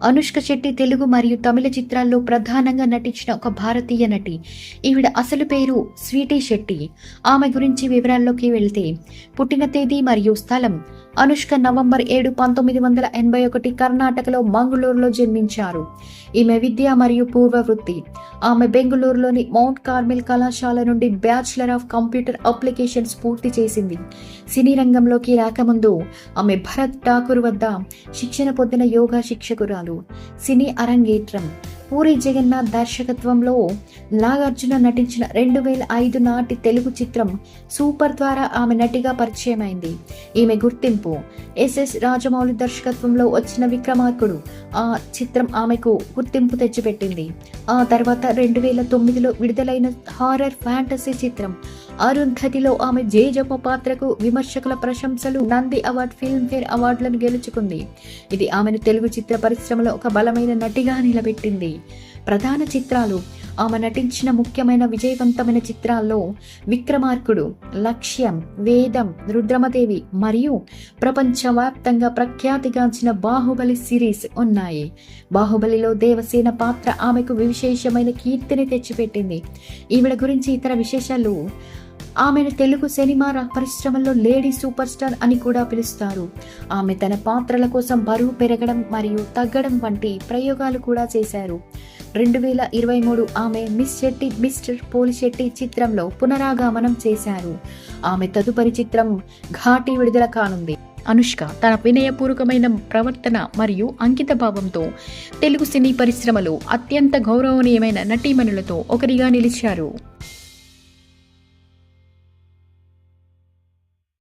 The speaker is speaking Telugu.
అనుష్క శెట్టి తెలుగు మరియు తమిళ చిత్రాల్లో ప్రధానంగా నటించిన ఒక భారతీయ నటి. ఈవిడ అసలు పేరు స్వీటీ శెట్టి. ఆమె గురించి వివరాల్లోకి వెళ్తే, పుట్టిన తేదీ మరియు స్థలం: అనుష్క నవంబర్ 7, 1981 కర్ణాటకలో మంగళూరులో జన్మించారు. ఈమె విద్య మరియు పూర్వ వృత్తి: ఆమె బెంగళూరులోని మౌంట్ కార్మెల్ కళాశాల నుండి బ్యాచిలర్ ఆఫ్ కంప్యూటర్ అప్లికేషన్స్ పూర్తి చేసింది. సినీ రంగంలోకి రాకముందు ఆమె భరత్ ఠాకూర్ వద్ద శిక్షణ పొందిన యోగా శిక్షకురాలు. సినీ అరంగేట్రం: పూరి జగన్నాథ్ దర్శకత్వంలో నాగార్జున నటించిన 2005 నాటి తెలుగు చిత్రం సూపర్ ద్వారా ఆమె నటిగా పరిచయమైంది. ఈమె గుర్తింపు: ఎస్ఎస్ రాజమౌళి దర్శకత్వంలో వచ్చిన విక్రమార్కుడు. ఆ చిత్రం ఆమెకు గుర్తింపు తెచ్చిపెట్టింది. ఆ తర్వాత 2009లో విడుదలైన హారర్ ఫ్యాంటసీ చిత్రం అరుంధతిలో ఆమె జేజమ్మ పాత్రకు విమర్శకుల ప్రశంసలు, నంది అవార్డ్, ఫిల్మ్ఫేర్ అవార్డులను గెలుచుకుంది. ఇది ఆమెను తెలుగు చిత్ర పరిశ్రమలో ఒక బలమైన నటిగా నిలబెట్టింది. ప్రధాన చిత్రాలు: ఆమె నటించిన ముఖ్యమైన విజయవంతమైన చిత్రాల్లో విక్రమార్కుడు, లక్ష్యం, వేదం, రుద్రమదేవి మరియు ప్రపంచవ్యాప్తంగా ప్రఖ్యాతిగాంచిన బాహుబలి సిరీస్ ఉన్నాయి. బాహుబలిలో దేవసేన పాత్ర ఆమెకు విశేషమైన కీర్తిని తెచ్చిపెట్టింది. ఈవిడ గురించి ఇతర విశేషాలు: ఆమెను తెలుగు సినిమా పరిశ్రమలో లేడీ సూపర్ స్టార్ అని కూడా పిలుస్తారు. ఆమె తన పాత్రల కోసం బరువు పెరగడం మరియు తగ్గడం వంటి ప్రయోగాలు కూడా చేశారు. 2023 ఆమె మిస్ శెట్టి మిస్టర్ పోలిశెట్టి చిత్రంలో పునరాగమనం చేశారు. ఆమె తదుపరి చిత్రం ఘాటి విడుదల కానుంది. అనుష్క తన వినయపూర్వకమైన ప్రవర్తన మరియు అంకిత భావంతో తెలుగు సినీ పరిశ్రమలో అత్యంత గౌరవనీయమైన నటీమణులతో ఒకరిగా నిలిచారు.